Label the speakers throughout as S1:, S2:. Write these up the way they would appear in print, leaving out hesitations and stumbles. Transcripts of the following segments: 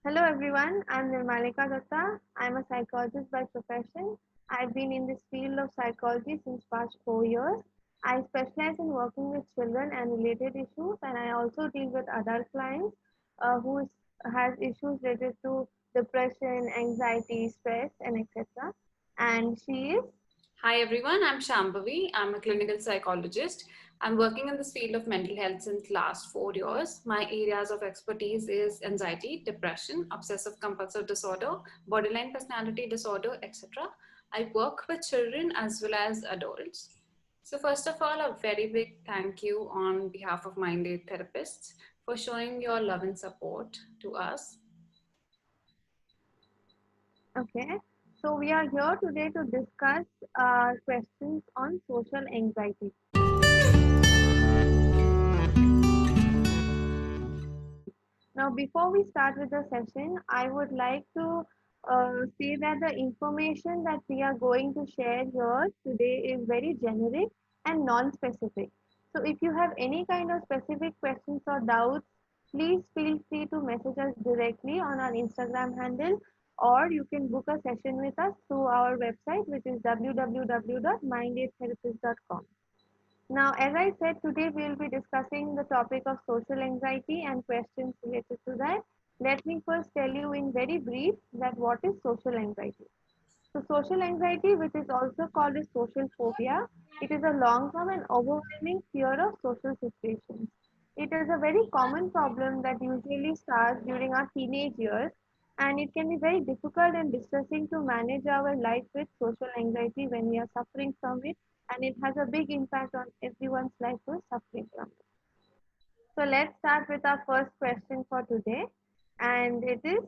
S1: Hello everyone, I'm Nirmalika Datta. I'm a psychologist by profession. I've been in this field of psychology since past 4 years. I specialize in working with children and related issues, and I also deal with adult clients has issues related to depression, anxiety, stress, and etc. And she is
S2: Hi everyone, I'm Shambhavi. I'm a clinical psychologist. I'm working in this field of mental health since last 4 years. My areas of expertise is anxiety, depression, obsessive compulsive disorder, borderline personality disorder, etc. I work with children as well as adults. So first of all, a very big thank you on behalf of Mind Aid Therapists for showing your love and support to us.
S1: okay. So we are here today to discuss questions on social anxiety. Now, before we start with the session, I would like to say that the information that we are going to share here today is very generic and non-specific. So, if you have any kind of specific questions or doubts, please feel free to message us directly on our Instagram handle, or you can book a session with us through our website, which is www.mindaidtherapist.com. Now, as I said, today we will be discussing the topic of social anxiety and questions related to that. Let me first tell you in very brief that what is social anxiety. So, social anxiety, which is also called as social phobia, it is a long-term and overwhelming fear of social situations. It is a very common problem that usually starts during our teenage years, and it can be very difficult and distressing to manage our life with social anxiety when we are suffering from it, and it has a big impact on everyone's life who is suffering from it. So let's start with our first question for today, and it is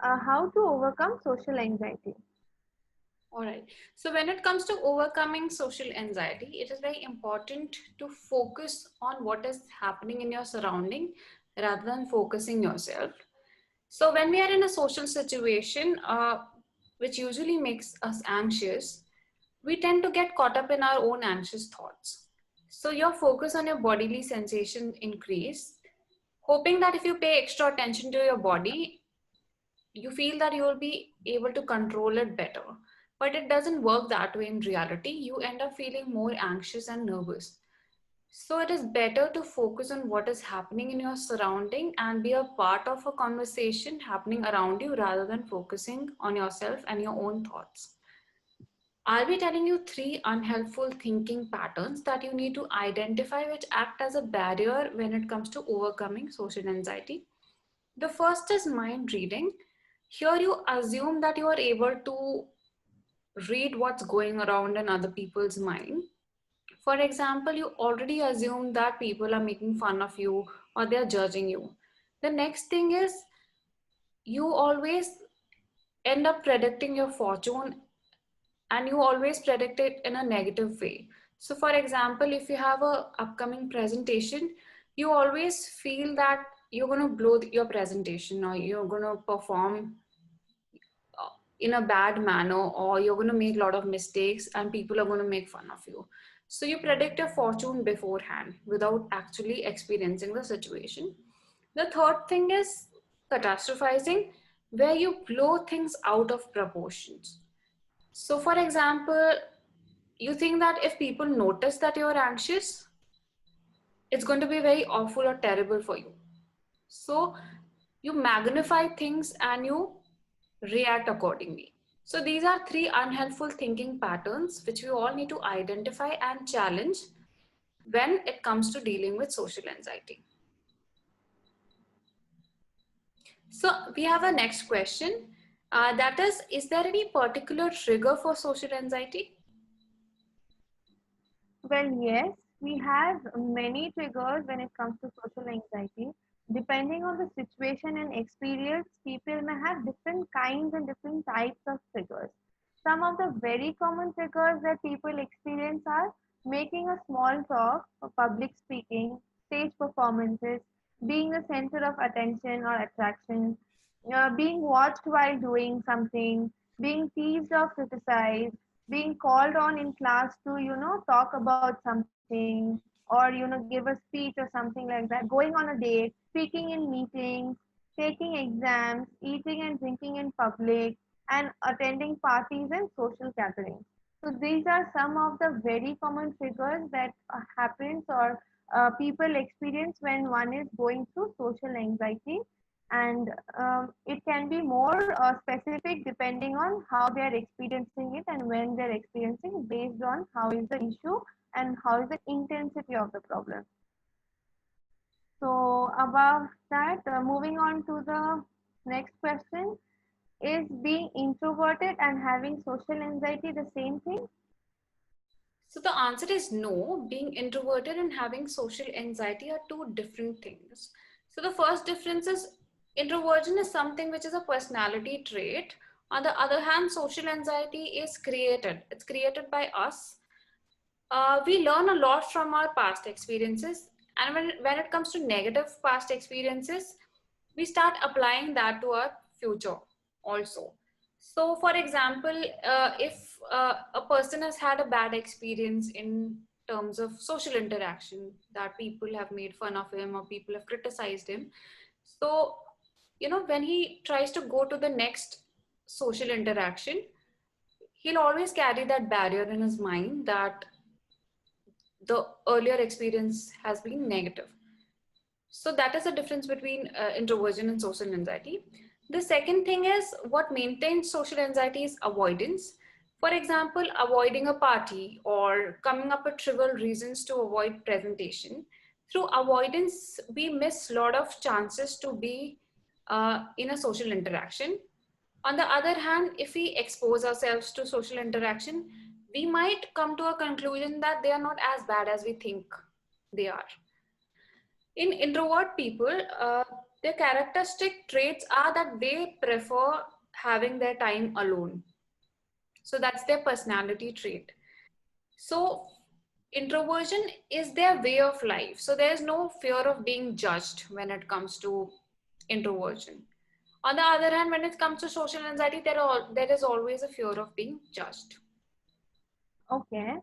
S1: how to overcome social anxiety.
S2: All right. So when it comes to overcoming social anxiety, it is very important to focus on what is happening in your surrounding rather than focusing yourself. So when we are in a social situation, which usually makes us anxious, we tend to get caught up in our own anxious thoughts. So your focus on your bodily sensation increase, hoping that if you pay extra attention to your body, you feel that you will be able to control it better. But it doesn't work that way in reality. You end up feeling more anxious and nervous. So it is better to focus on what is happening in your surrounding and be a part of a conversation happening around you rather than focusing on yourself and your own thoughts. I'll be telling you three unhelpful thinking patterns that you need to identify which act as a barrier when it comes to overcoming social anxiety. The first is mind reading. Here you assume that you are able to read what's going around in other people's mind. For example, you already assume that people are making fun of you or they're judging you. The next thing is you always end up predicting your fortune and you always predict it in a negative way. So for example, if you have a upcoming presentation, you always feel that you're going to blow your presentation or you're going to perform in a bad manner or you're going to make a lot of mistakes and people are going to make fun of you. So you predict your fortune beforehand without actually experiencing the situation. The third thing is catastrophizing, where you blow things out of proportions. So for example, you think that if people notice that you're anxious, it's going to be very awful or terrible for you. So you magnify things and you react accordingly. So these are three unhelpful thinking patterns which we all need to identify and challenge when it comes to dealing with social anxiety. So we have a next question. That is there any particular trigger for social anxiety?
S1: Well, yes, we have many triggers when it comes to social anxiety. Depending on the situation and experience, people may have different kinds and different types of triggers. Some of the very common triggers that people experience are making a small talk, public speaking, stage performances, being the center of attention or attraction, being watched while doing something, being teased or criticized, being called on in class to talk about something or give a speech or something like that, going on a date, speaking in meetings, taking exams, eating and drinking in public, and attending parties and social gatherings. So these are some of the very common triggers that happens or people experience when one is going through social anxiety, and it can be more specific depending on how they are experiencing it and when they are experiencing, based on how is the issue and how is the intensity of the problem. So above that, moving on to the next question, is being introverted and having social anxiety the same thing?
S2: So the answer is no. Being introverted and having social anxiety are two different things. So the first difference is introversion is something which is a personality trait. On the other hand, social anxiety is created. It's created by us. We learn a lot from our past experiences, and when it comes to negative past experiences, we start applying that to our future also. So for example, if a person has had a bad experience in terms of social interaction, that people have made fun of him or people have criticized him, so when he tries to go to the next social interaction, he'll always carry that barrier in his mind that the earlier experience has been negative. So that is the difference between introversion and social anxiety. The second thing is what maintains social anxiety is avoidance. For example, avoiding a party or coming up with trivial reasons to avoid presentation. Through avoidance, we miss a lot of chances to be in a social interaction. On the other hand, if we expose ourselves to social interaction, we might come to a conclusion that they are not as bad as we think they are. In introvert people, their characteristic traits are that they prefer having their time alone. So that's their personality trait. So introversion is their way of life. So there's no fear of being judged when it comes to introversion. On the other hand, when it comes to social anxiety, there is always a fear of being judged.
S1: Okay.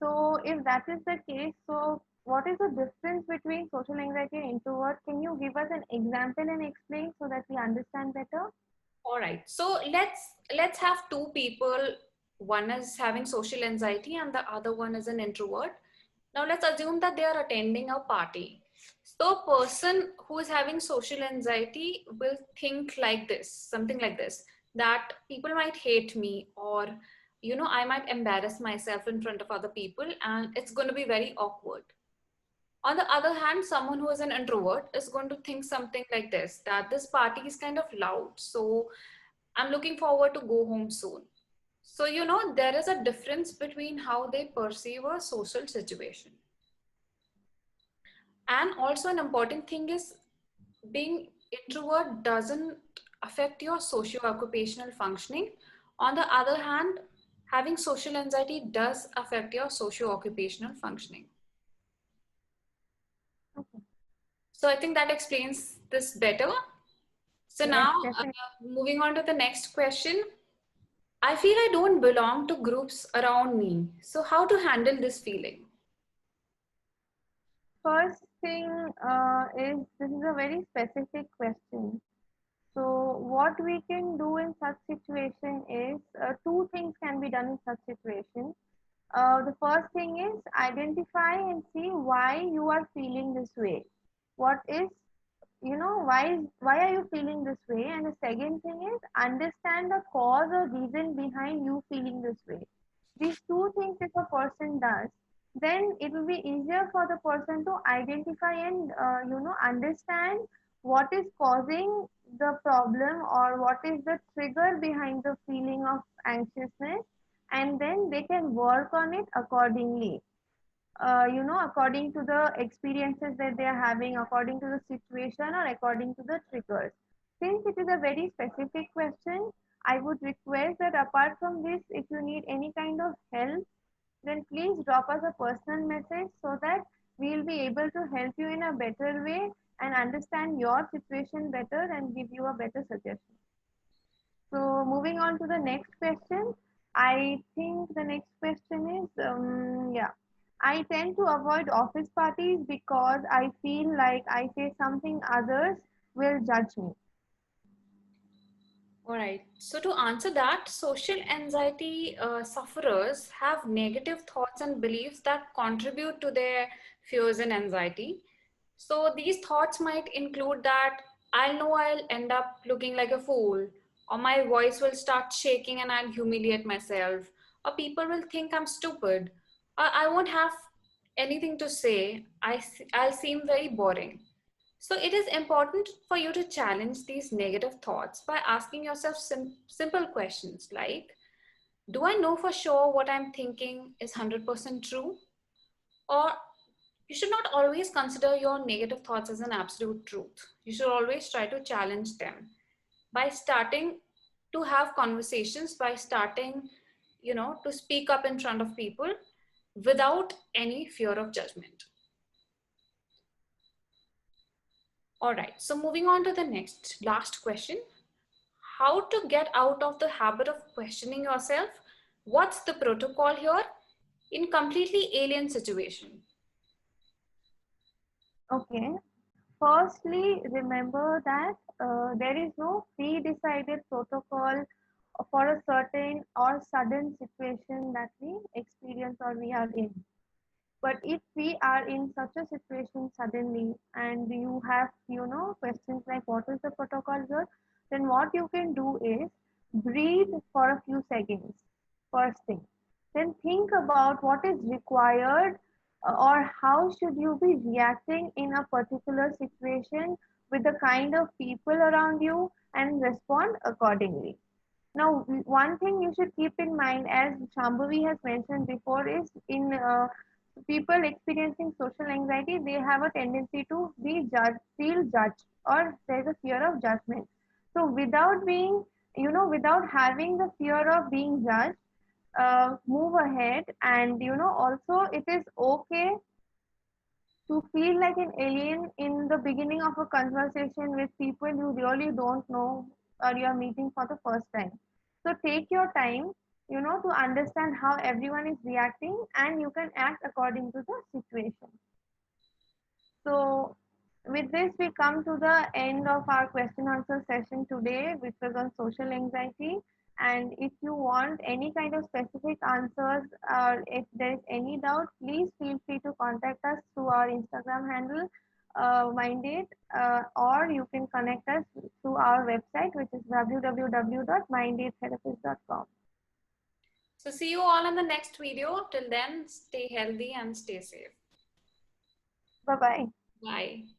S1: So if that is the case, so what is the difference between social anxiety and introvert? Can you give us an example and explain so that we understand better?
S2: All right. So let's have two people. One is having social anxiety and the other one is an introvert. Now let's assume that they are attending a party. So a person who is having social anxiety will think like this, something like this, that people might hate me, or I might embarrass myself in front of other people and it's going to be very awkward. On the other hand, someone who is an introvert is going to think something like this, that this party is kind of loud, so I'm looking forward to go home soon. So, there is a difference between how they perceive a social situation. And also, an important thing is being introvert doesn't affect your socio-occupational functioning. On the other hand, having social anxiety does affect your socio-occupational functioning.
S1: Okay.
S2: So I think that explains this better. So
S1: Yes,
S2: now,
S1: definitely.
S2: moving on to the next question. I feel I don't belong to groups around me. So how to handle this feeling?
S1: First thing is, this is a very specific question. So what we can do in such situation is, two things can be done in such situation. The first thing is identify and see why you are feeling this way. What is, why are you feeling this way? And the second thing is understand the cause or reason behind you feeling this way. These two things, if a person does, then it will be easier for the person to identify and understand what is causing the problem or what is the trigger behind the feeling of anxiousness, and then they can work on it accordingly, according to the experiences that they are having, according to the situation, or according to the triggers. Since it is a very specific question, I would request that apart from this, if you need any kind of help, then please drop us a personal message so that we will be able to help you in a better way and understand your situation better and give you a better suggestion. So moving on to the next question, I think the next question is, yeah, I tend to avoid office parties because I feel like I say something others will judge me.
S2: All right. So to answer that, social anxiety sufferers have negative thoughts and beliefs that contribute to their fears and anxiety. So these thoughts might include that I'll know I'll end up looking like a fool, or my voice will start shaking and I'll humiliate myself, or people will think I'm stupid, or I won't have anything to say. I'll seem very boring. So it is important for you to challenge these negative thoughts by asking yourself simple questions like, do I know for sure what I'm thinking is 100% true? Or you should not always consider your negative thoughts as an absolute truth. You should always try to challenge them by starting to have conversations, by starting, to speak up in front of people without any fear of judgment. All right, so moving on to the last question. How to get out of the habit of questioning yourself? What's the protocol here in completely alien situation?
S1: Okay. Firstly, remember that there is no pre-decided protocol for a certain or sudden situation that we experience or we are in. But if we are in such a situation suddenly and you have, questions like what is the protocol here, then what you can do is breathe for a few seconds, first thing. Then think about what is required or how should you be reacting in a particular situation with the kind of people around you and respond accordingly. Now, one thing you should keep in mind, as Shambhavi has mentioned before, is in people experiencing social anxiety, they have a tendency to be judged, feel judged, or there's a fear of judgment. So, without being, without having the fear of being judged, move ahead. And, also it is okay to feel like an alien in the beginning of a conversation with people you really don't know or you're meeting for the first time. So take your time, to understand how everyone is reacting and you can act according to the situation. So with this, we come to the end of our question answer session today, which was on social anxiety. And if you want any kind of specific answers or if there is any doubt, please feel free to contact us through our Instagram handle, Mindate, or you can connect us through our website, which is www.mindatetherapist.com.
S2: So see you all in the next video. Till then, stay healthy and stay safe.
S1: Bye bye.
S2: Bye.